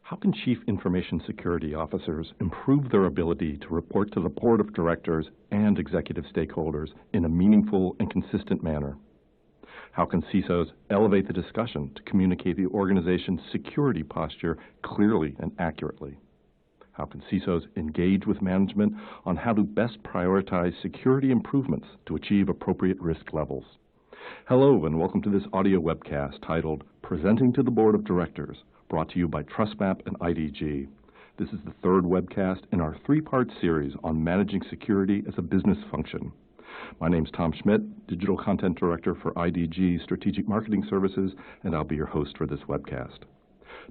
How can Chief Information Security Officers improve their ability to report to the Board of Directors and executive stakeholders in a meaningful and consistent manner? How can CISOs elevate the discussion to communicate the organization's security posture clearly and accurately? How can CISOs engage with management on how to best prioritize security improvements to achieve appropriate risk levels? Hello, and welcome to this audio webcast titled Presenting to the Board of Directors, brought to you by TrustMap and IDG. This is the third webcast in our three-part series on managing security as a business function. My name's Tom Schmidt, Digital Content Director for IDG Strategic Marketing Services, and I'll be your host for this webcast.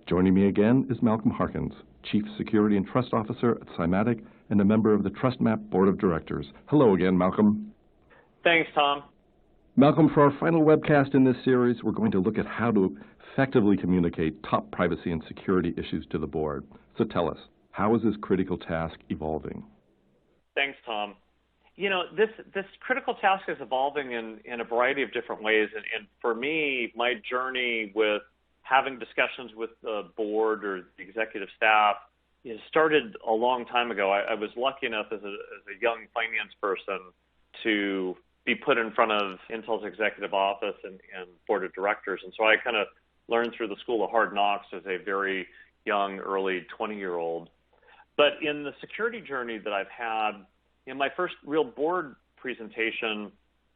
Joining me again is Malcolm Harkins, Chief Security and Trust Officer at Cymatic and a member of the TrustMap Board of Directors. Hello again, Malcolm. Thanks, Tom. Malcolm, for our final webcast in this series, we're going to look at how to effectively communicate top privacy and security issues to the board. So tell us, how is this critical task evolving? Thanks, Tom. You know, this critical task is evolving in a variety of different ways. And for me, my journey with having discussions with the board or the executive staff started a long time ago. I was lucky enough as a young finance person to be put in front of Intel's executive office and board of directors. And so I kind of learned through the school of hard knocks as a very young, early 20-year-old. But in the security journey that I've had, my first real board presentation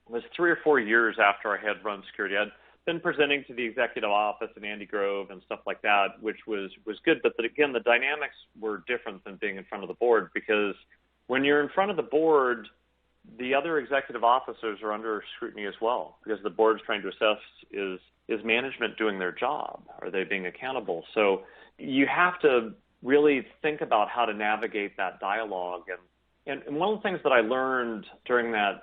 was 3 or 4 years after I had run security. I'd been presenting to the executive office and Andy Grove and stuff like that, which was good. But again, the dynamics were different than being in front of the board, because when you're in front of the board, the other executive officers are under scrutiny as well, because the board is trying to assess is management doing their job? Are they being accountable? So you have to really think about how to navigate that dialogue. And one of the things that I learned during that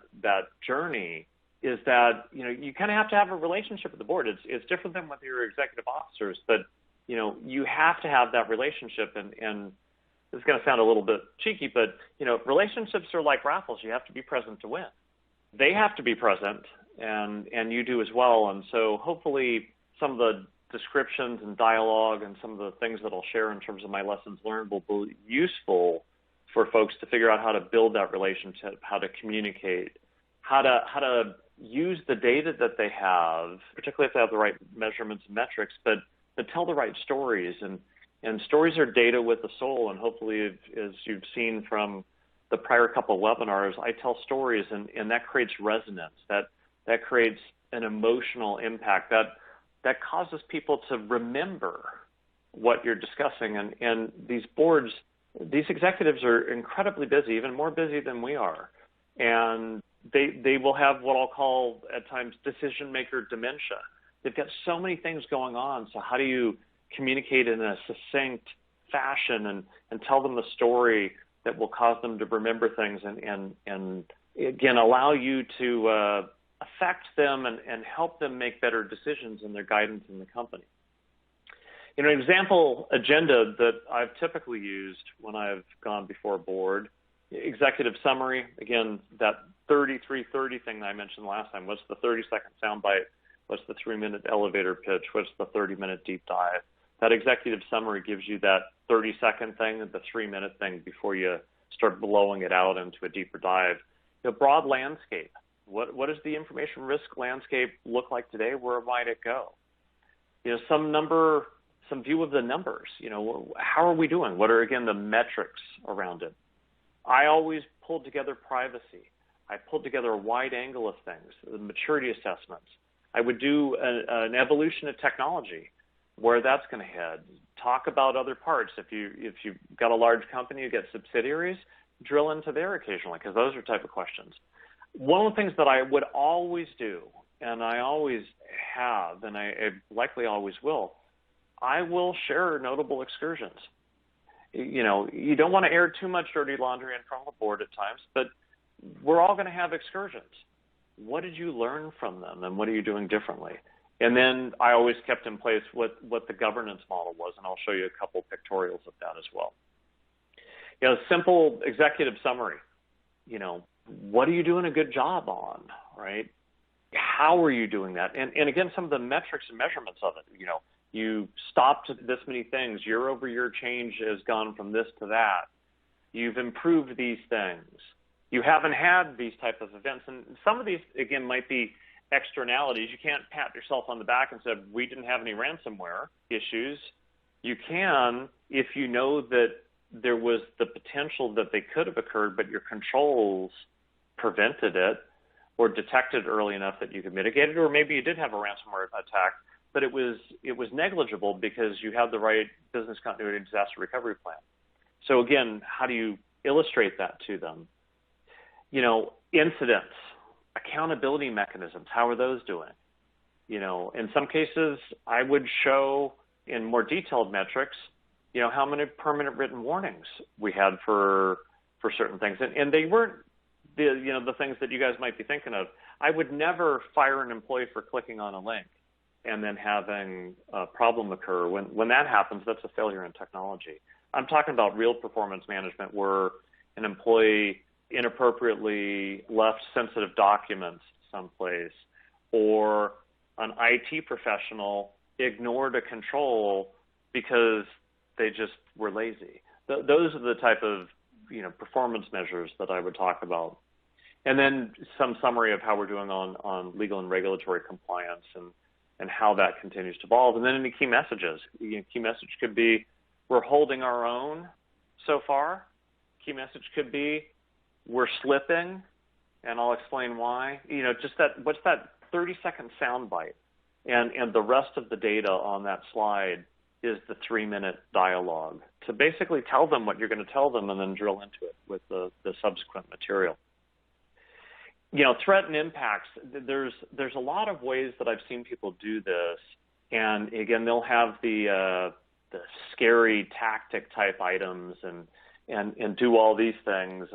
journey is that, you kind of have to have a relationship with the board. It's different than with your executive officers, but, you have to have that relationship. And this is going to sound a little bit cheeky, but, relationships are like raffles. You have to be present to win. They have to be present, and you do as well. And so hopefully some of the descriptions and dialogue and some of the things that I'll share in terms of my lessons learned will be useful for folks to figure out how to build that relationship, how to communicate, how to use the data that they have, particularly if they have the right measurements and metrics, but tell the right stories. And stories are data with a soul, and hopefully, as you've seen from the prior couple of webinars, I tell stories, and that creates resonance. That creates an emotional impact that causes people to remember what you're discussing. And these boards, these executives are incredibly busy, even more busy than we are. And they will have what I'll call at times decision maker dementia. They've got so many things going on. So how do you communicate in a succinct fashion and tell them the story that will cause them to remember things and again, allow you to affect them and help them make better decisions in their guidance in the company. An example agenda that I've typically used when I've gone before a board, executive summary, again, that 30-3-30 thing that I mentioned last time. What's the 30-second soundbite? What's the 3-minute elevator pitch? What's the 30-minute deep dive? That executive summary gives you that 30-second thing and the 3-minute thing before you start blowing it out into a deeper dive. The broad landscape. What does the information risk landscape look like today? Where might it go? Some view of the numbers. How are we doing? What are, again, the metrics around it? I always pulled together privacy. I pulled together a wide angle of things, the maturity assessments. I would do an evolution of technology, where that's going to head. Talk about other parts. If you've got a large company, you get subsidiaries, drill into there occasionally, because those are type of questions. One of the things that I would always do, and I always have, and I likely always will, I will share notable excursions. You don't want to air too much dirty laundry in front of the board at times, but we're all going to have excursions. What did you learn from them, and what are you doing differently? And then I always kept in place what the governance model was, and I'll show you a couple pictorials of that as well. Simple executive summary. What are you doing a good job on, right? How are you doing that? And again, some of the metrics and measurements of it. You stopped this many things. Year over year change has gone from this to that. You've improved these things. You haven't had these type of events. And some of these, again, might be externalities. You can't pat yourself on the back and say, we didn't have any ransomware issues. You can if you know that there was the potential that they could have occurred, but your controls prevented it or detected early enough that you could mitigate it, or maybe you did have a ransomware attack, but it was negligible because you had the right business continuity and disaster recovery plan. So again, how do you illustrate that to them? Incidents, accountability mechanisms, how are those doing? In some cases, I would show in more detailed metrics, how many permanent written warnings we had for certain things. And they weren't the things that you guys might be thinking of. I would never fire an employee for clicking on a link and then having a problem occur. When that happens, that's a failure in technology. I'm talking about real performance management where an employee inappropriately left sensitive documents someplace, or an IT professional ignored a control because they just were lazy. Those are the type of performance measures that I would talk about. And then some summary of how we're doing on legal and regulatory compliance and how that continues to evolve. And then any key messages. Key message could be, we're holding our own so far. Key message could be, we're slipping, and I'll explain why. Just what's that 30-second sound bite? And the rest of the data on that slide is the 3-minute dialogue to basically tell them what you're going to tell them and then drill into it with the subsequent material. Threat and impacts, there's a lot of ways that I've seen people do this. And again, they'll have the scary tactic type items and do all these things.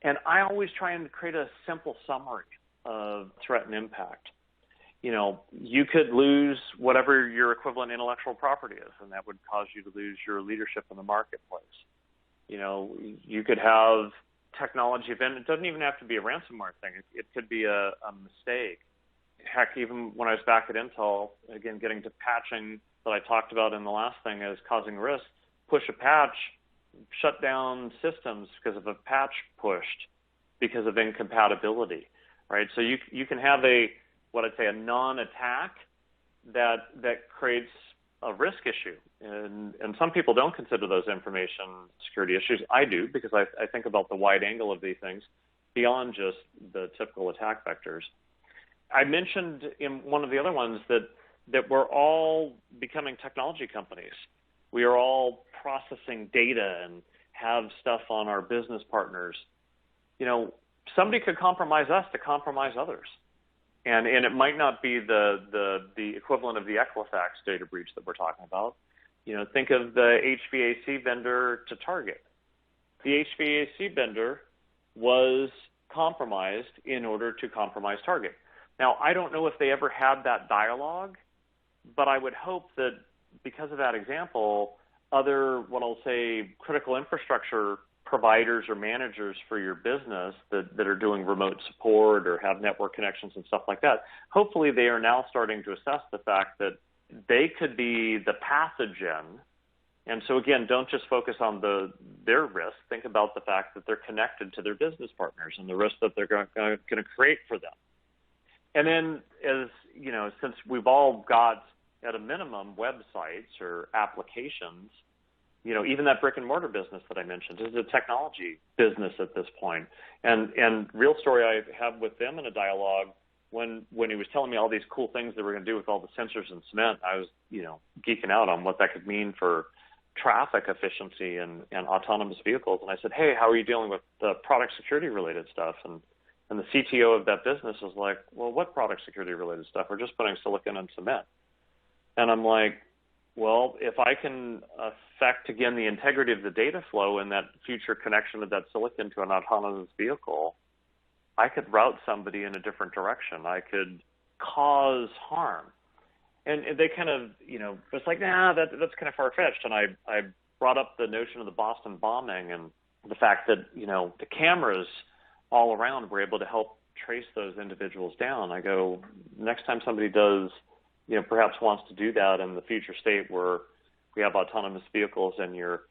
And I always try and create a simple summary of threat and impact. You could lose whatever your equivalent intellectual property is, and that would cause you to lose your leadership in the marketplace. You could have technology event. It doesn't even have to be a ransomware thing. It could be a mistake. Heck, even when I was back at Intel, again, getting to patching that I talked about in the last thing as causing risk, push a patch, shut down systems because of a patch pushed because of incompatibility, right? So you can have a non-attack that creates a risk issue. And some people don't consider those information security issues. I do, because I think about the wide angle of these things beyond just the typical attack vectors. I mentioned in one of the other ones that we're all becoming technology companies. We are all processing data and have stuff on our business partners. Somebody could compromise us to compromise others. And it might not be the equivalent of the Equifax data breach that we're talking about. Think of the HVAC vendor to Target. The HVAC vendor was compromised in order to compromise Target. Now, I don't know if they ever had that dialogue, but I would hope that because of that example, other, what I'll say, critical infrastructure providers or managers for your business that are doing remote support or have network connections and stuff like that, hopefully they are now starting to assess the fact that they could be the pathogen. And so again, don't just focus on their risk. Think about the fact that they're connected to their business partners and the risk that they're going to create for them. And then, since we've all got, at a minimum, websites or applications, even that brick and mortar business that I mentioned is a technology business at this point. And real story I have with them in a dialogue, when he was telling me all these cool things that we're going to do with all the sensors and cement, I was, geeking out on what that could mean for traffic efficiency and autonomous vehicles. And I said, hey, how are you dealing with the product security related stuff? And the CTO of that business was like, well, what product security related stuff? We're just putting silicon and cement. And I'm like, well, if I can affect, again, the integrity of the data flow and that future connection of that silicon to an autonomous vehicle, I could route somebody in a different direction. I could cause harm. And they kind of, it's like, nah, that's kind of far-fetched. And I brought up the notion of the Boston bombing and the fact that, the cameras all around were able to help trace those individuals down. I go, next time somebody does perhaps wants to do that in the future state where we have autonomous vehicles and your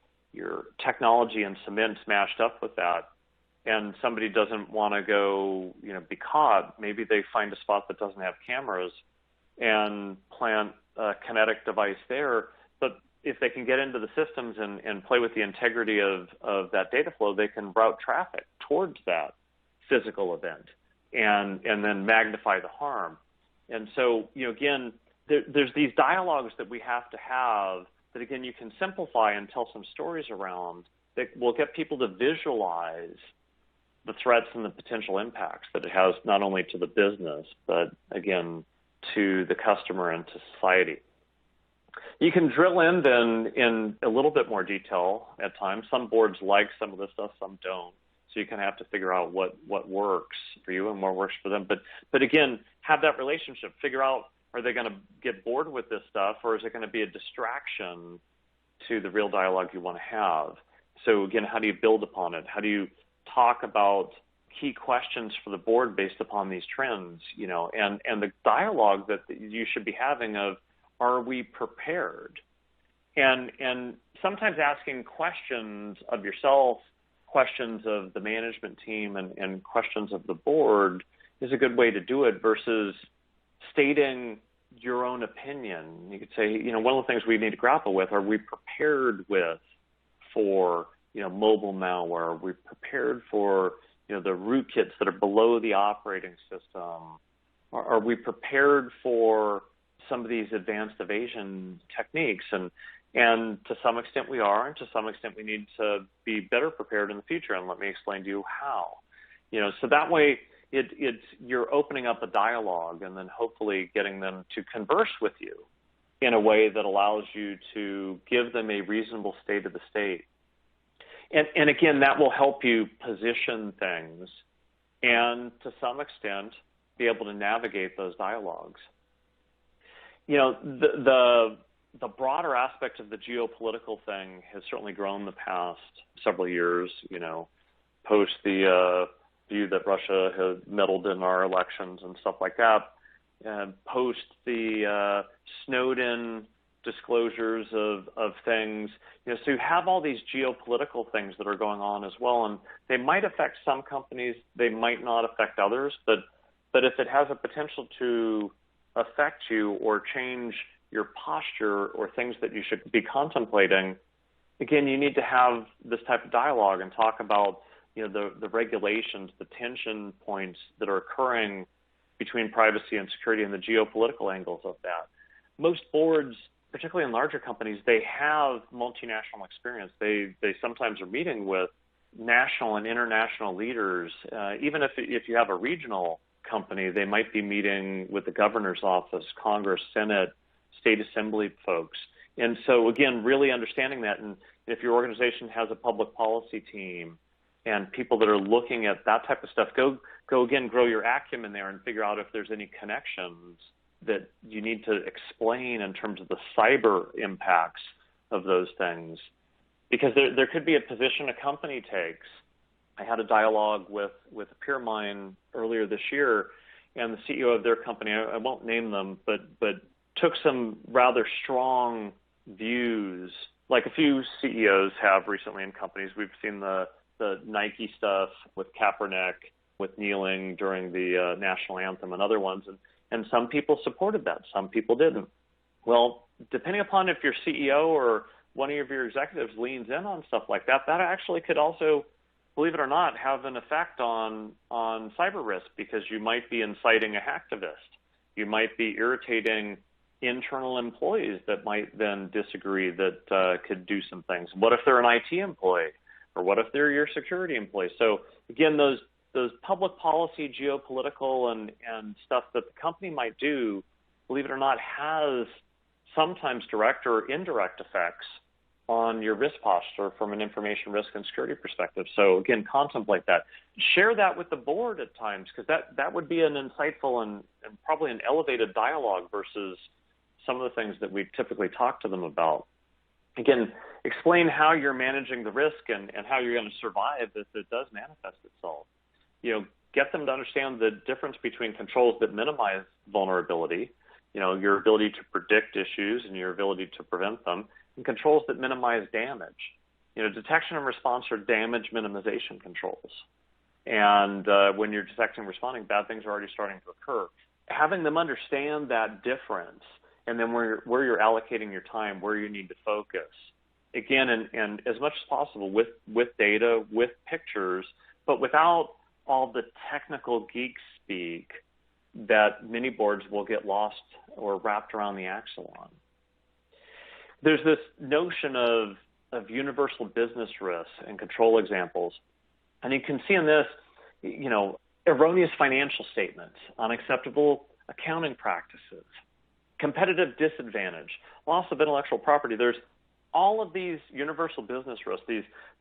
technology and cement smashed up with that, and somebody doesn't want to go, be caught. Maybe they find a spot that doesn't have cameras and plant a kinetic device there. But if they can get into the systems and play with the integrity of that data flow, they can route traffic towards that physical event and then magnify the harm. And so, again, there's these dialogues that we have to have that, again, you can simplify and tell some stories around that will get people to visualize the threats and the potential impacts that it has not only to the business, but, again, to the customer and to society. You can drill in then in a little bit more detail at times. Some boards like some of this stuff, some don't. So you kind of have to figure out what works for you and what works for them. But again, have that relationship. Figure out, are they going to get bored with this stuff, or is it going to be a distraction to the real dialogue you want to have? So again, how do you build upon it? How do you talk about key questions for the board based upon these trends, and the dialogue that you should be having of, are we prepared? And sometimes asking questions of yourself, questions of the management team, and questions of the board is a good way to do it versus stating your own opinion. You could say, one of the things we need to grapple with, are we prepared for mobile malware? Are we prepared for the rootkits that are below the operating system? Are we prepared for some of these advanced evasion techniques? And to some extent we are, and to some extent we need to be better prepared in the future. And let me explain to you how. So that way you're opening up a dialogue and then hopefully getting them to converse with you in a way that allows you to give them a reasonable state of the state. And again, that will help you position things and to some extent be able to navigate those dialogues. The broader aspect of the geopolitical thing has certainly grown the past several years, post the view that Russia has meddled in our elections and stuff like that, post the Snowden disclosures of things. So you have all these geopolitical things that are going on as well, and they might affect some companies, they might not affect others, but if it has a potential to affect you or change your posture or things that you should be contemplating, again, you need to have this type of dialogue and talk about the regulations, the tension points that are occurring between privacy and security and the geopolitical angles of that. Most boards, particularly in larger companies, they have multinational experience. They sometimes are meeting with national and international leaders. Even if you have a regional company, they might be meeting with the governor's office, Congress, Senate, state assembly folks. And so, again, really understanding that. And if your organization has a public policy team and people that are looking at that type of stuff, go again, grow your acumen there and figure out if there's any connections that you need to explain in terms of the cyber impacts of those things. Because there could be a position a company takes. I had a dialogue with a peer of mine earlier this year, and the CEO of their company, I won't name them, but took some rather strong views, like a few CEOs have recently in companies. We've seen the Nike stuff with Kaepernick, with kneeling during the national anthem and other ones, and some people supported that, some people didn't. Well, depending upon if your CEO or one of your executives leans in on stuff like that, that actually could also, believe it or not, have an effect on cyber risk, because you might be inciting a hacktivist. You might be irritating internal employees that might then disagree that could do some things. What if they're an IT employee? Or what if they're your security employee? So again, those public policy, geopolitical, and stuff that the company might do, believe it or not, has sometimes direct or indirect effects on your risk posture from an information risk and security perspective. So again, contemplate that. Share that with the board at times, because that would be an insightful and probably an elevated dialogue versus some of the things that we typically talk to them about. Again, explain how you're managing the risk and how you're going to survive if it does manifest itself. Get them to understand the difference between controls that minimize vulnerability your ability to predict issues and your ability to prevent them, and controls that minimize damage. Detection and response are damage minimization controls. And when you're detecting and responding, bad things are already starting to occur. Having them understand that difference, and then where you're allocating your time, where you need to focus. Again, and as much as possible with data, with pictures, but without all the technical geek speak that many boards will get lost or wrapped around the axle on. There's this notion of universal business risks and control examples. And you can see in this, erroneous financial statements, unacceptable accounting practices, competitive disadvantage, loss of intellectual property. There's all of these universal business risks,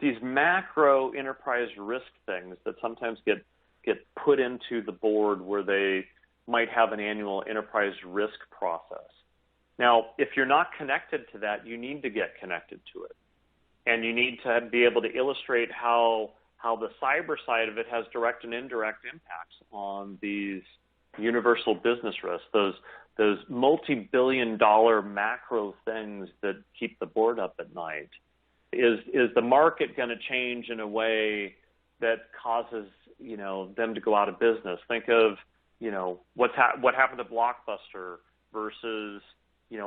these macro enterprise risk things that sometimes get put into the board where they might have an annual enterprise risk process. Now, if you're not connected to that, you need to get connected to it. And you need to be able to illustrate how the cyber side of it has direct and indirect impacts on these universal business risks, those multi-billion-dollar macro things that keep the board up at night. Is the market going to change in a way that causes them to go out of business? Think of what happened to Blockbuster versus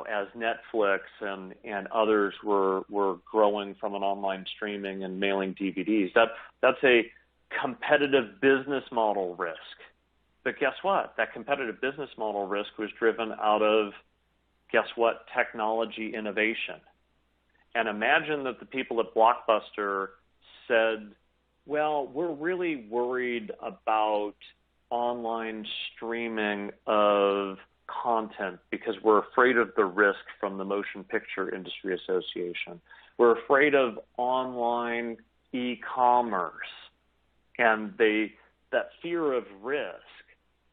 as Netflix and others were growing from an online streaming and mailing DVDs. That's a competitive business model risk. But guess what? That competitive business model risk was driven out of, guess what, technology innovation. And imagine that the people at Blockbuster said, well, we're really worried about online streaming of content because we're afraid of the risk from the Motion Picture Industry Association. We're afraid of online e-commerce and that fear of risk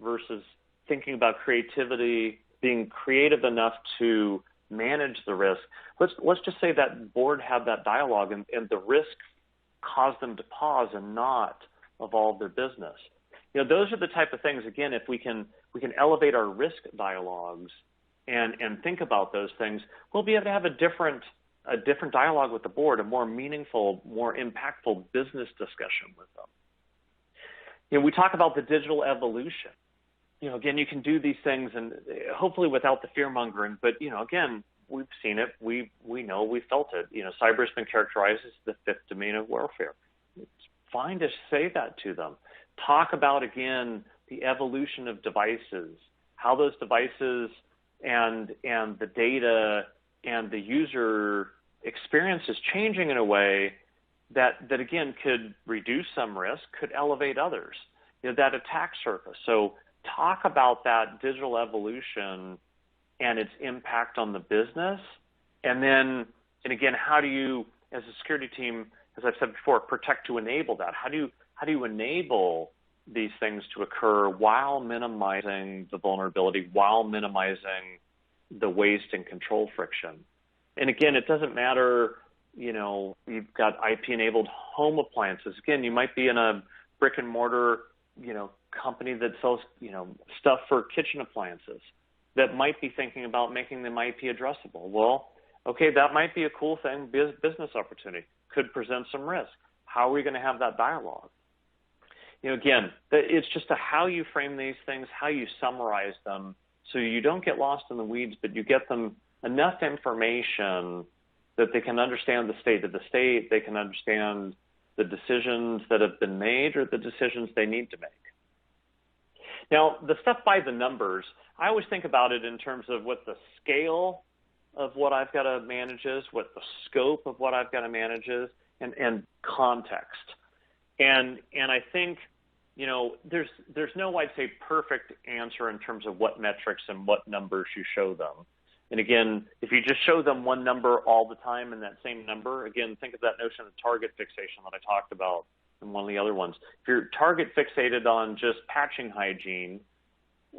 versus thinking about creativity, being creative enough to manage the risk. Let's just say that board had that dialogue and the risk caused them to pause and not evolve their business. Those are the type of things, again, if we can elevate our risk dialogues and think about those things, we'll be able to have a different dialogue with the board, a more meaningful, more impactful business discussion with them. We talk about the digital evolution. Again, you can do these things and hopefully without the fear mongering, but again, we've seen it, we know, we felt it. Cyber has been characterized as the fifth domain of warfare. It's fine to say that to them. Talk about, again, the evolution of devices, how those devices and the data and the user experience is changing in a way that again, could reduce some risk, could elevate others, that attack surface. So talk about that digital evolution and its impact on the business. And again, how do you, as a security team, as I've said before, protect to enable that? How do you enable these things to occur while minimizing the vulnerability, while minimizing the waste and control friction? And again, it doesn't matter, you've got IP-enabled home appliances. Again, you might be in a brick and mortar, company that sells, stuff for kitchen appliances that might be thinking about making them IP addressable. Well, okay, that might be a cool thing, business opportunity, could present some risk. How are we going to have that dialogue? Again, it's just how you frame these things, how you summarize them, so you don't get lost in the weeds, but you get them enough information that they can understand the state of the state, they can understand the decisions that have been made or the decisions they need to make. Now, the stuff by the numbers, I always think about it in terms of what the scale of what I've got to manage is, what the scope of what I've got to manage is, and context. And I think, there's no, I'd say, perfect answer in terms of what metrics and what numbers you show them. And again, if you just show them one number all the time and that same number, again, think of that notion of target fixation that I talked about in one of the other ones. If you're target fixated on just patching hygiene,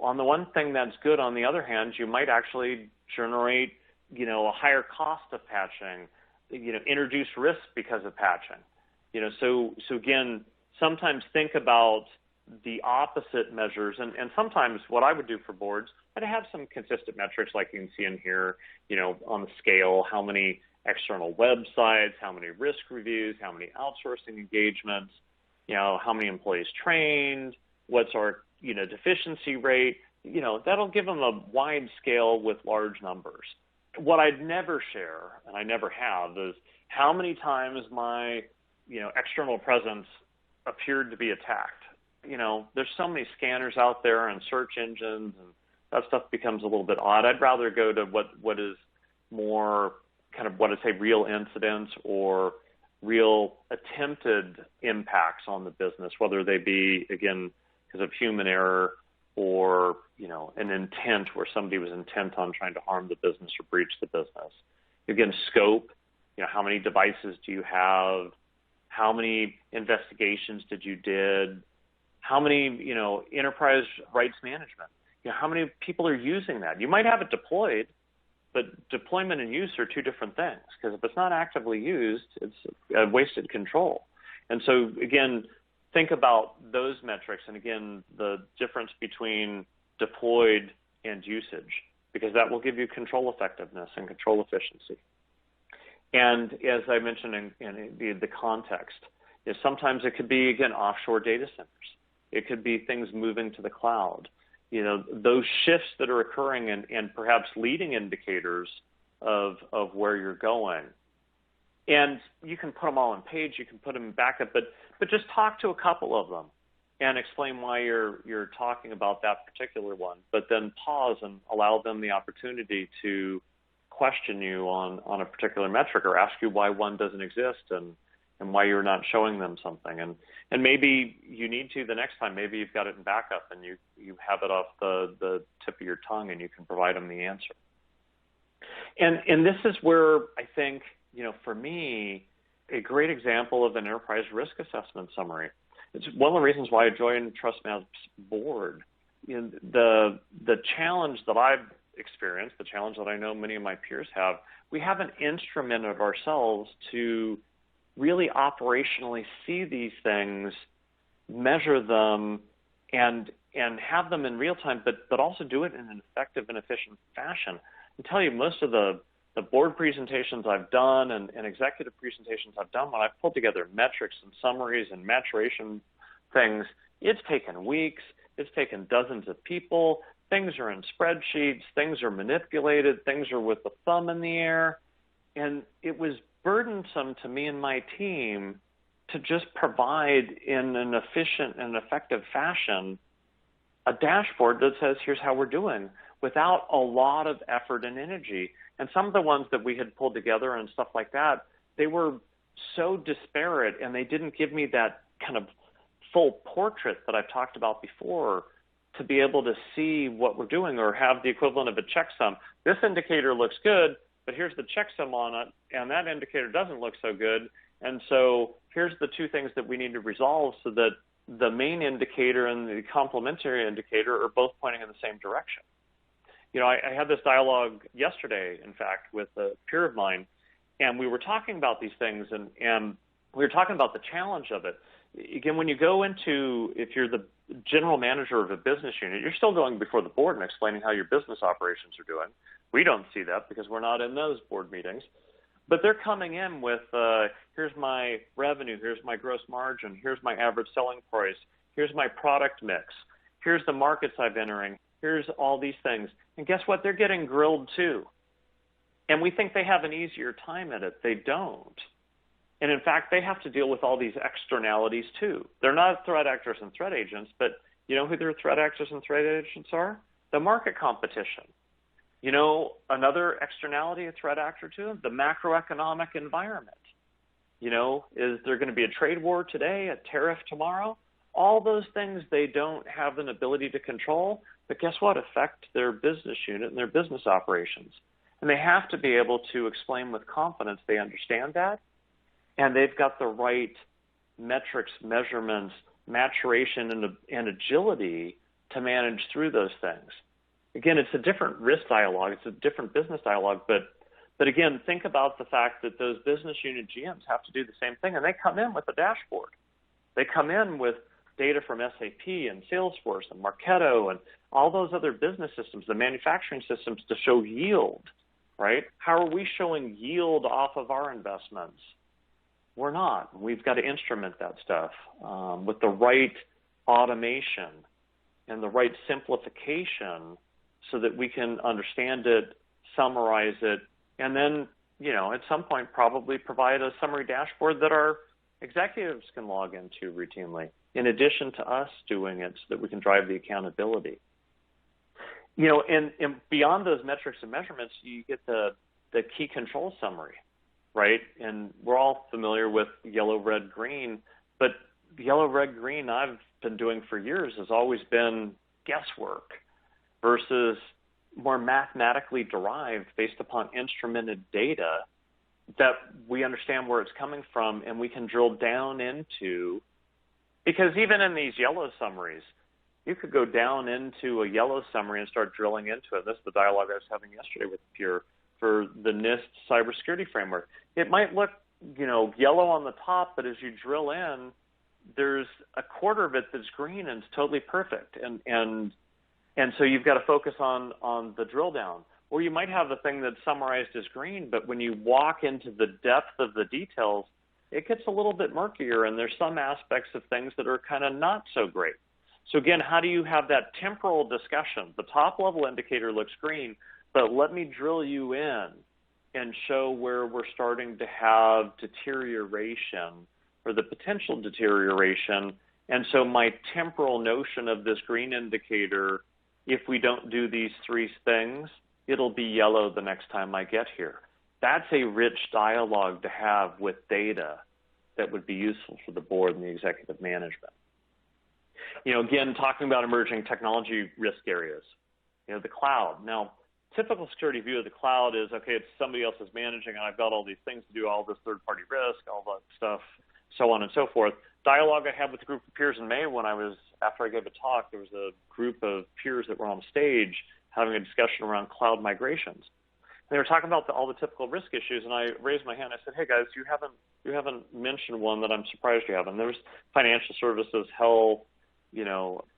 on the one thing that's good, on the other hand, you might actually generate, a higher cost of patching, introduce risk because of patching. So again, sometimes think about the opposite measures. And sometimes what I would do for boards, I'd have some consistent metrics like you can see in here, on the scale, how many external websites, how many risk reviews, how many outsourcing engagements, how many employees trained, what's our, deficiency rate. That'll give them a wide scale with large numbers. What I'd never share, and I never have, is how many times my, external presence appeared to be attacked. There's so many scanners out there and search engines, and that stuff becomes a little bit odd. I'd rather go to what is more kind of what I say real incidents or real attempted impacts on the business, whether they be, again, because of human error or, an intent where somebody was intent on trying to harm the business or breach the business. Again, scope, how many devices do you have? How many investigations did you did? How many, enterprise rights management? How many people are using that? You might have it deployed, but deployment and use are two different things, because if it's not actively used, it's a wasted control. And so, again, think about those metrics, and again, the difference between deployed and usage, because that will give you control effectiveness and control efficiency. And as I mentioned in the context, sometimes it could be, again, offshore data centers. It could be things moving to the cloud. Those shifts that are occurring and perhaps leading indicators of where you're going. And you can put them all on page, you can put them in backup, but just talk to a couple of them and explain why you're talking about that particular one, but then pause and allow them the opportunity to question you on a particular metric or ask you why one doesn't exist and why you're not showing them something. And maybe you need to the next time. Maybe you've got it in backup and you have it off the tip of your tongue and you can provide them the answer. And this is where I think, for me, a great example of an enterprise risk assessment summary. It's one of the reasons why I joined TrustMap's board. The challenge that I've experienced, the challenge that I know many of my peers have, we haven't instrumented ourselves to really operationally see these things, measure them, and have them in real time, but also do it in an effective and efficient fashion. I tell you, most of the board presentations I've done and executive presentations I've done, when I've pulled together metrics and summaries and maturation things, it's taken weeks, it's taken dozens of people, things are in spreadsheets, things are manipulated, things are with the thumb in the air, and it was burdensome to me and my team to just provide in an efficient and effective fashion a dashboard that says, here's how we're doing, without a lot of effort and energy. And some of the ones that we had pulled together and stuff like that, they were so disparate and they didn't give me that kind of full portrait that I've talked about before to be able to see what we're doing or have the equivalent of a checksum. This indicator looks good, but here's the checksum on it, and that indicator doesn't look so good. And so here's the two things that we need to resolve so that the main indicator and the complementary indicator are both pointing in the same direction. I had this dialogue yesterday, in fact, with a peer of mine, and we were talking about these things, and we were talking about the challenge of it. Again, when you go into, if you're the general manager of a business unit, you're still going before the board and explaining how your business operations are doing. We don't see that because we're not in those board meetings. But they're coming in with, here's my revenue, here's my gross margin, here's my average selling price, here's my product mix, here's the markets I'm entering, here's all these things. And guess what? They're getting grilled too. And we think they have an easier time at it. They don't. And in fact, they have to deal with all these externalities too. They're not threat actors and threat agents, but you know who their threat actors and threat agents are? The market competition. Another externality, a threat actor to the macroeconomic environment. Is there going to be a trade war today, a tariff tomorrow? All those things they don't have an ability to control, but guess what? Affect their business unit and their business operations. And they have to be able to explain with confidence they understand that, and they've got the right metrics, measurements, maturation, and agility to manage through those things. Again, it's a different risk dialogue. It's a different business dialogue. But again, think about the fact that those business unit GMs have to do the same thing, and they come in with a dashboard. They come in with data from SAP and Salesforce and Marketo and all those other business systems, the manufacturing systems, to show yield, right? How are we showing yield off of our investments? We're not. We've got to instrument that stuff with the right automation and the right simplification so that we can understand it, summarize it, and then, at some point probably provide a summary dashboard that our executives can log into routinely, in addition to us doing it so that we can drive the accountability. And beyond those metrics and measurements, you get the key control summary, right? And we're all familiar with yellow, red, green, but yellow, red, green I've been doing for years has always been guesswork versus more mathematically derived based upon instrumented data that we understand where it's coming from and we can drill down into. Because even in these yellow summaries, you could go down into a yellow summary and start drilling into it. This is the dialogue I was having yesterday with Pure for the NIST cybersecurity framework. It might look, yellow on the top, but as you drill in, there's a quarter of it that's green and it's totally perfect. And so you've got to focus on the drill down. Or you might have the thing that's summarized as green, but when you walk into the depth of the details, it gets a little bit murkier, and there's some aspects of things that are kind of not so great. So again, how do you have that temporal discussion? The top level indicator looks green, but let me drill you in and show where we're starting to have deterioration or the potential deterioration. And so my temporal notion of this green indicator, if we don't do these three things, it'll be yellow the next time I get here. That's a rich dialogue to have with data that would be useful for the board and the executive management. Again, talking about emerging technology risk areas, the cloud. Now, typical security view of the cloud is, okay, it's somebody else is managing, and I've got all these things to do, all this third-party risk, all that stuff, so on and so forth. Dialogue I had with a group of peers in May after I gave a talk, there was a group of peers that were on stage having a discussion around cloud migrations. They were talking about all the typical risk issues, and I raised my hand. I said, "Hey guys, you haven't mentioned one that I'm surprised you haven't." There was financial services, health,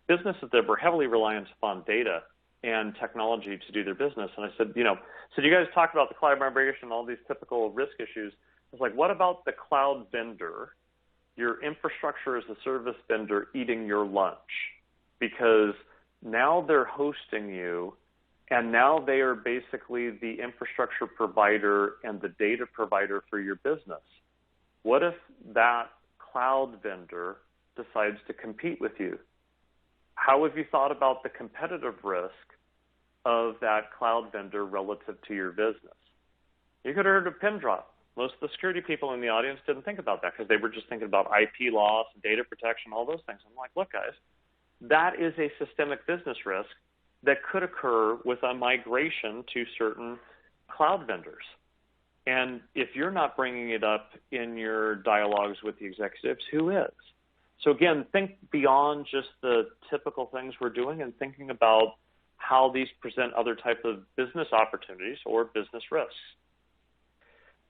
businesses that were heavily reliant upon data and technology to do their business. And I said, so you guys talk about the cloud migration and all these typical risk issues. I was like, what about the cloud vendor, your infrastructure as a service vendor eating your lunch? Because now they're hosting you, and now they are basically the infrastructure provider and the data provider for your business. What if that cloud vendor decides to compete with you? How have you thought about the competitive risk of that cloud vendor relative to your business? You could have heard a pin drop. Most of the security people in the audience didn't think about that because they were just thinking about IP loss, data protection, all those things. I'm like, look, guys, that is a systemic business risk that could occur with a migration to certain cloud vendors. And if you're not bringing it up in your dialogues with the executives, who is? So again, think beyond just the typical things we're doing and thinking about how these present other type of business opportunities or business risks.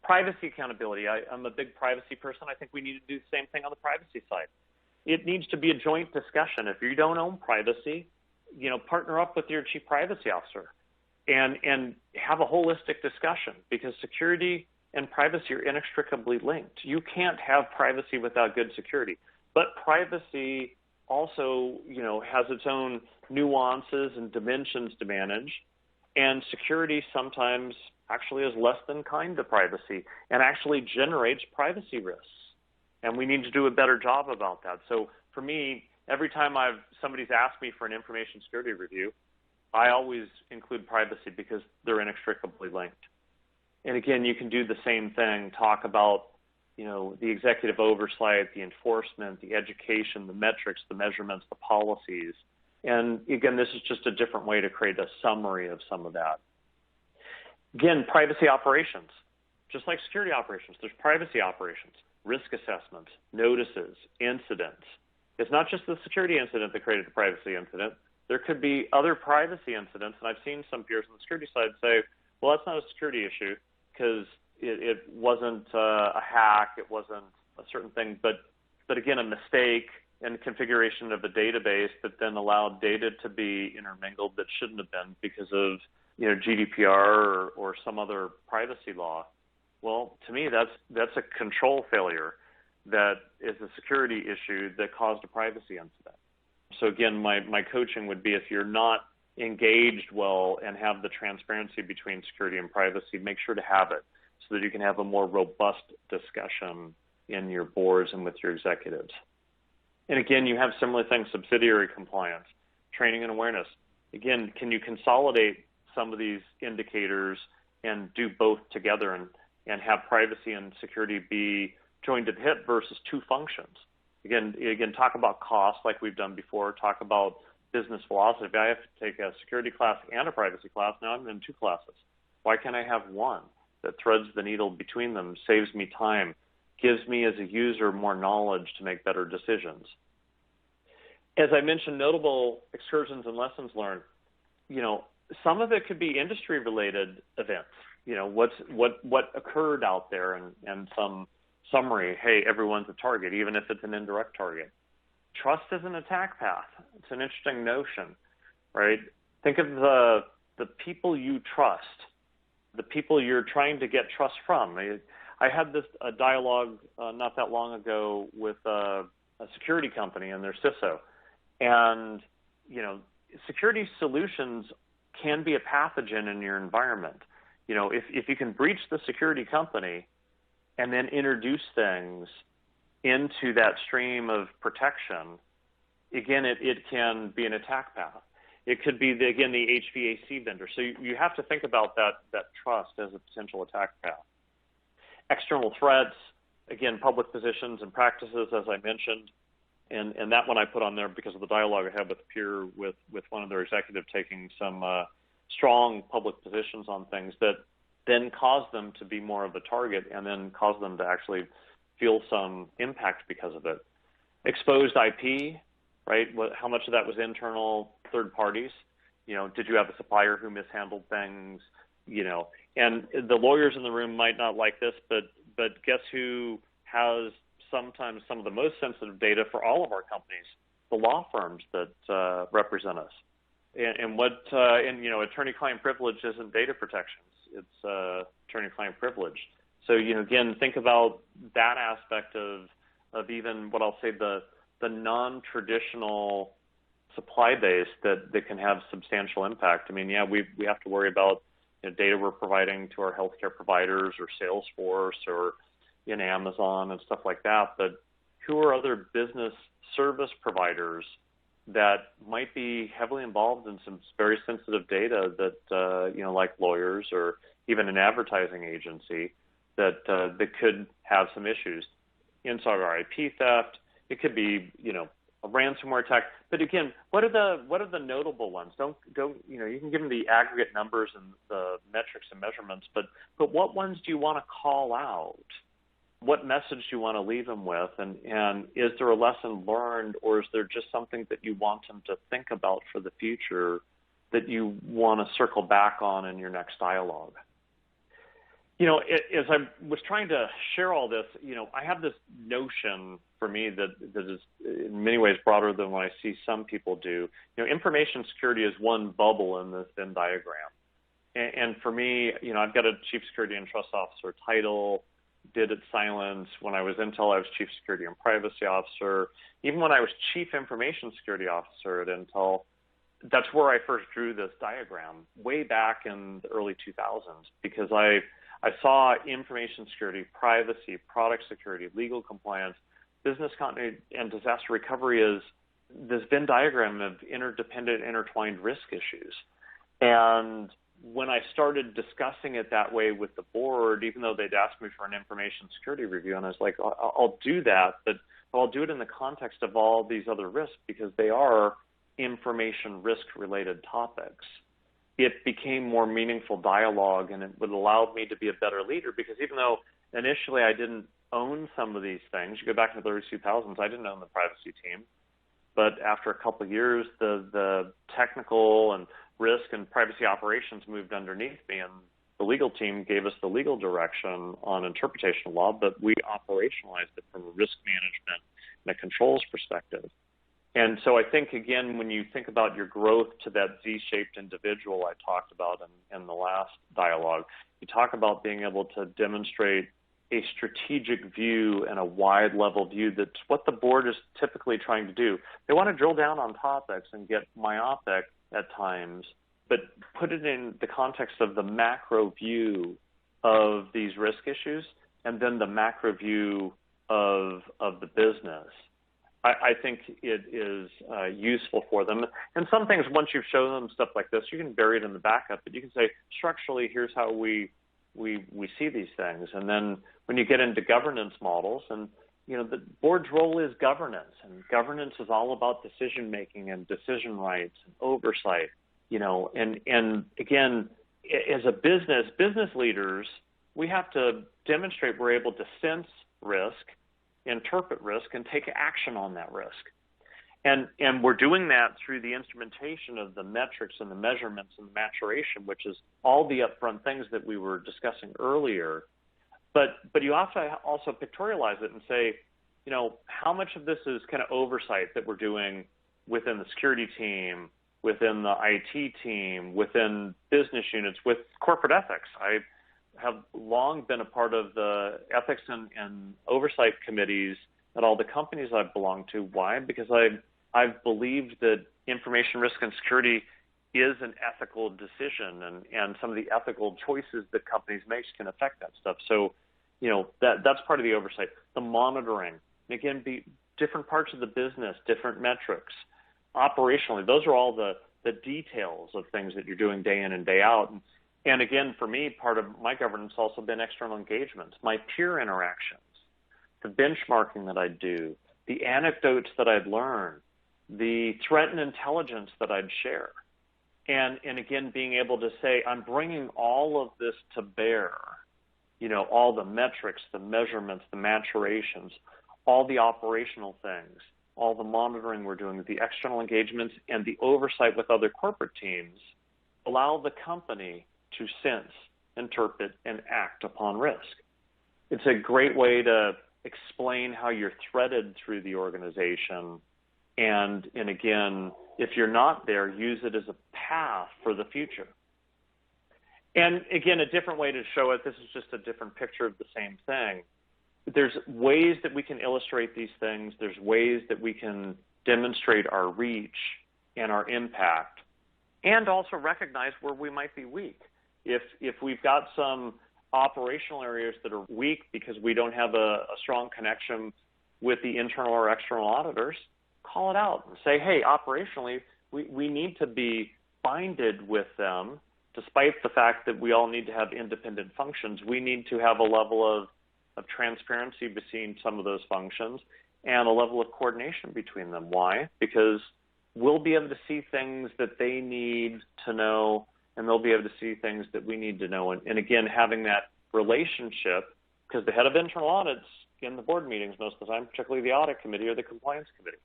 Privacy accountability. I'm a big privacy person. I think we need to do the same thing on the privacy side. It needs to be a joint discussion. If you don't own privacy, partner up with your chief privacy officer and have a holistic discussion, because security and privacy are inextricably linked. You can't have privacy without good security. But privacy also, has its own nuances and dimensions to manage, and security sometimes actually is less than kind to privacy and actually generates privacy risks. And we need to do a better job about that. So for me, every time somebody's asked me for an information security review, I always include privacy because they're inextricably linked. And again, you can do the same thing, talk about the executive oversight, the enforcement, the education, the metrics, the measurements, the policies. And again, this is just a different way to create a summary of some of that. Again, privacy operations. Just like security operations, there's privacy operations, risk assessments, notices, incidents. It's not just the security incident that created the privacy incident. There could be other privacy incidents, and I've seen some peers on the security side say, well, that's not a security issue because it wasn't a hack, it wasn't a certain thing, but again, a mistake, and configuration of a database that then allowed data to be intermingled that shouldn't have been because of GDPR or some other privacy law. Well, to me, that's a control failure that is a security issue that caused a privacy incident. So again, my coaching would be, if you're not engaged well and have the transparency between security and privacy, make sure to have it so that you can have a more robust discussion in your boards and with your executives. And again, you have similar things: subsidiary compliance, training and awareness. Again, can you consolidate some of these indicators and do both together and have privacy and security be joined at the hip versus two functions? Again, talk about cost like we've done before. Talk about business philosophy. If I have to take a security class and a privacy class, now I'm in two classes. Why can't I have one that threads the needle between them, saves me time, gives me as a user more knowledge to make better decisions? As I mentioned, notable excursions and lessons learned. Some of it could be industry-related events. What occurred out there, and some summary. Hey, everyone's a target, even if it's an indirect target. Trust is an attack path. It's an interesting notion, right? Think of the people you trust, the people you're trying to get trust from. I had a dialogue not that long ago with a security company and their CISO, and security solutions can be a pathogen in your environment. If you can breach the security company and then introduce things into that stream of protection, again, it can be an attack path. It could be, the HVAC vendor. So you have to think about that trust as a potential attack path. External threats, again, public positions and practices, as I mentioned, and that one I put on there because of the dialogue I had with a peer with one of their executives taking some strong public positions on things that then cause them to be more of a target and then cause them to actually feel some impact because of it. Exposed IP, right? How much of that was internal, third parties? Did you have a supplier who mishandled things? And the lawyers in the room might not like this, but guess who has sometimes some of the most sensitive data for all of our companies? The law firms that represent us. And attorney-client privilege isn't data protections. It's attorney-client privilege. So, again, think about that aspect of even what I'll say the non-traditional supply base that can have substantial impact. I mean, we have to worry about data we're providing to our healthcare providers or Salesforce or in Amazon and stuff like that. But who are other business service providers that might be heavily involved in some very sensitive data that, like lawyers or even an advertising agency that could have some issues? Insider IP theft. It could be, a ransomware attack. But again, what are the notable ones? Don't you can give them the aggregate numbers and the metrics and measurements, but what ones do you want to call out? What message do you want to leave them with? And is there a lesson learned, or is there just something that you want them to think about for the future that you want to circle back on in your next dialogue? As I was trying to share all this, I have this notion for me that is in many ways broader than what I see some people do. Information security is one bubble in this Venn diagram. And for me, I've got a Chief Security and Trust Officer title, did at Silence. When I was Intel, I was Chief Security and Privacy Officer. Even when I was Chief Information Security Officer at Intel, that's where I first drew this diagram way back in the early 2000s, because I saw information security, privacy, product security, legal compliance, business continuity, and disaster recovery as this Venn diagram of interdependent, intertwined risk issues. And when I started discussing it that way with the board, even though they'd asked me for an information security review, and I was like, I'll do that, but I'll do it in the context of all these other risks because they are information risk-related topics. It became more meaningful dialogue, and it would allow me to be a better leader, because even though initially I didn't own some of these things, you go back to the early 2000s, I didn't own the privacy team. But after a couple of years, the technical and risk and privacy operations moved underneath me, and the legal team gave us the legal direction on interpretation of law, but we operationalized it from a risk management, and a controls perspective. And so I think, again, when you think about your growth to that Z-shaped individual I talked about in the last dialogue, you talk about being able to demonstrate a strategic view and a wide level view. That's what the board is typically trying to do. They want to drill down on topics and get myopic at times, but put it in the context of the macro view of these risk issues and then the macro view of the business. I think it is useful for them. And some things, once you've shown them stuff like this, you can bury it in the backup, but you can say, structurally, here's how we see these things. And then when you get into governance models, and the board's role is governance, and governance is all about decision making and decision rights and oversight. And again, as a business leaders, we have to demonstrate we're able to sense risk, interpret risk, and take action on that risk. And we're doing that through the instrumentation of the metrics and the measurements and the maturation, which is all the upfront things that we were discussing earlier. But you have to also pictorialize it and say, how much of this is kind of oversight that we're doing within the security team, within the IT team, within business units, with corporate ethics. I have long been a part of the ethics and oversight committees at all the companies I've belonged to. Why? Because I've believed that information risk and security is an ethical decision, and some of the ethical choices that companies make can affect that stuff. So, that's part of the oversight. The monitoring, again, be different parts of the business, different metrics. Operationally, those are all the details of things that you're doing day in and day out. And again, for me, part of my governance has also been external engagements, my peer interactions, the benchmarking that I'd do, the anecdotes that I'd learn, the threat and intelligence that I'd share. And again, being able to say, I'm bringing all of this to bear, all the metrics, the measurements, the maturations, all the operational things, all the monitoring we're doing, the external engagements, and the oversight with other corporate teams allow the company to sense, interpret, and act upon risk. It's a great way to explain how you're threaded through the organization. And again, if you're not there, use it as a path for the future. And again, a different way to show it, this is just a different picture of the same thing. There's ways that we can illustrate these things. There's ways that we can demonstrate our reach and our impact, and also recognize where we might be weak. If we've got some operational areas that are weak because we don't have a strong connection with the internal or external auditors, call it out and say, hey, operationally, we need to be binded with them, despite the fact that we all need to have independent functions. We need to have a level of transparency between some of those functions and a level of coordination between them. Why? Because we'll be able to see things that they need to know, and they'll be able to see things that we need to know. And again, having that relationship, because the head of internal audits in the board meetings most of the time, particularly the audit committee or the compliance committee,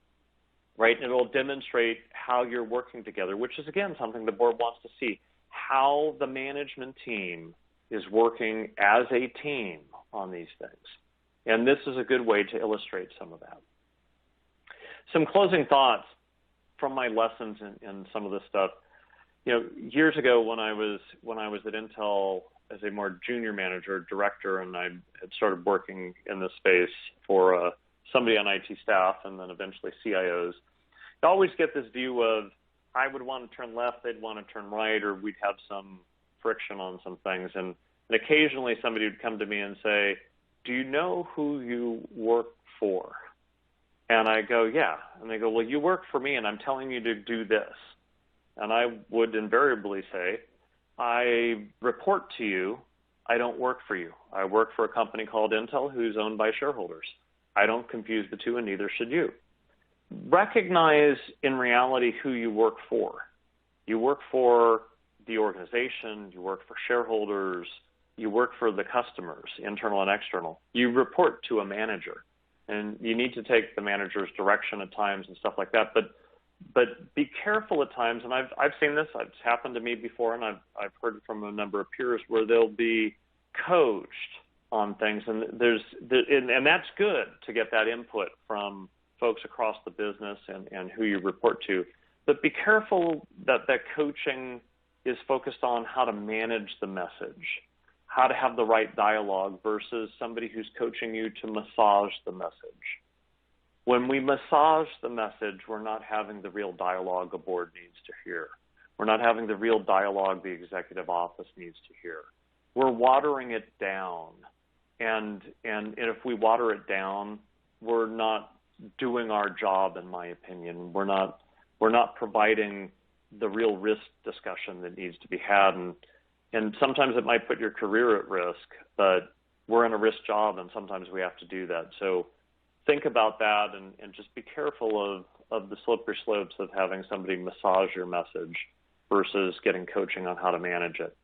right? And it'll demonstrate how you're working together, which is, again, something the board wants to see, how the management team is working as a team on these things. And this is a good way to illustrate some of that. Some closing thoughts from my lessons in some of this stuff. Years ago when I was at Intel as a more junior manager, director, and I had started working in this space for somebody on IT staff and then eventually CIOs, you always get this view of I would want to turn left, they'd want to turn right, or we'd have some friction on some things. And occasionally somebody would come to me and say, do you know who you work for? And I go, yeah. And they go, well, you work for me, and I'm telling you to do this. And I would invariably say, I report to you. I don't work for you. I work for a company called Intel who's owned by shareholders. I don't confuse the two, and neither should you. Recognize in reality who you work for. You work for the organization. You work for shareholders. You work for the customers, internal and external. You report to a manager, and you need to take the manager's direction at times and stuff like that. But be careful at times, and I've seen this. It's happened to me before, and I've heard it from a number of peers where they'll be coached on things, and and that's good to get that input from folks across the business and who you report to. But be careful that coaching is focused on how to manage the message, how to have the right dialogue versus somebody who's coaching you to massage the message. When we massage the message, we're not having the real dialogue a board needs to hear. We're not having the real dialogue the executive office needs to hear. We're watering it down. And if we water it down, we're not doing our job, in my opinion. We're not providing the real risk discussion that needs to be had. And sometimes it might put your career at risk, but we're in a risk job, and sometimes we have to do that. So think about that and just be careful of the slippery slopes of having somebody massage your message versus getting coaching on how to manage it.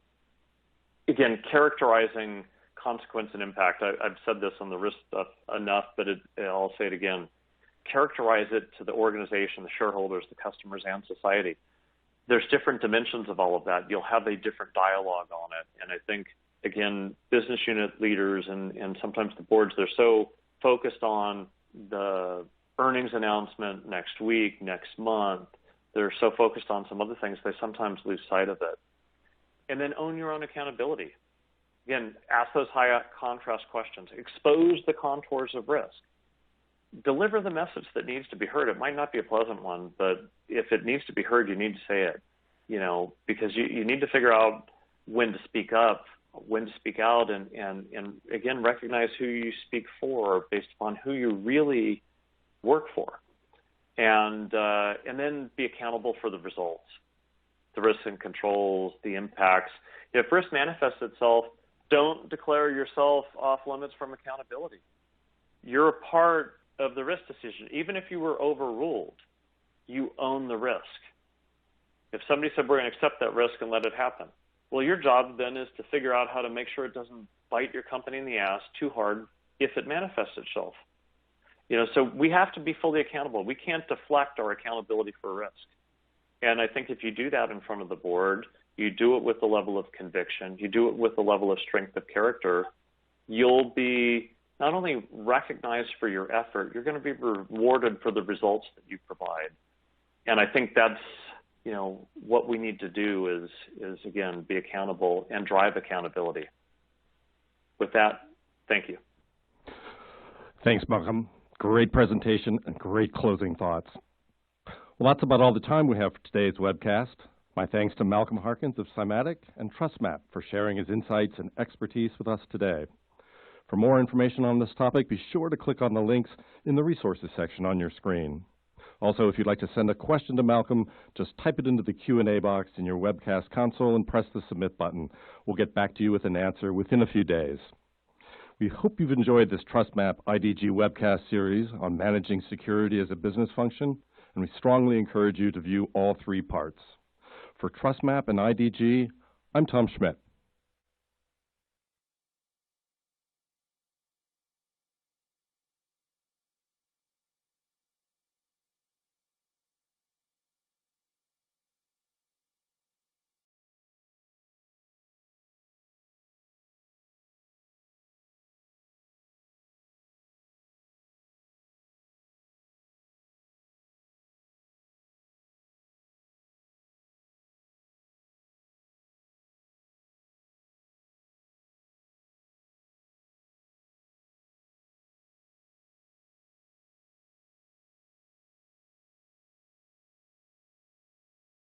Again, characterizing consequence and impact. I've said this on the risk stuff enough, but I'll say it again. Characterize it to the organization, the shareholders, the customers, and society. There's different dimensions of all of that. You'll have a different dialogue on it. And I think, again, business unit leaders and sometimes the boards, they're so focused on the earnings announcement next week, next month. They're so focused on some other things, they sometimes lose sight of it. And then own your own accountability. Again, ask those high contrast questions. Expose the contours of risk. Deliver the message that needs to be heard. It might not be a pleasant one, but if it needs to be heard, you need to say it, because you need to figure out when to speak up, when to speak out, and again, recognize who you speak for based upon who you really work for. And then be accountable for the results, the risks and controls, the impacts. If risk manifests itself, don't declare yourself off limits from accountability. You're a part of the risk decision. Even if you were overruled, you own the risk. If somebody said, we're going to accept that risk and let it happen, well, your job then is to figure out how to make sure it doesn't bite your company in the ass too hard if it manifests itself. So we have to be fully accountable. We can't deflect our accountability for risk. And I think if you do that in front of the board, you do it with the level of conviction, you do it with the level of strength of character, you'll be not only recognized for your effort, you're going to be rewarded for the results that you provide. And I think that's, what we need to do is again, be accountable and drive accountability. With that, thank you. Thanks, Malcolm. Great presentation and great closing thoughts. Well, that's about all the time we have for today's webcast. My thanks to Malcolm Harkins of Cymatic and TrustMap for sharing his insights and expertise with us today. For more information on this topic, be sure to click on the links in the resources section on your screen. Also, if you'd like to send a question to Malcolm, just type it into the Q&A box in your webcast console and press the submit button. We'll get back to you with an answer within a few days. We hope you've enjoyed this TrustMap IDG webcast series on managing security as a business function, and we strongly encourage you to view all three parts. For TrustMap and IDG, I'm Tom Schmidt.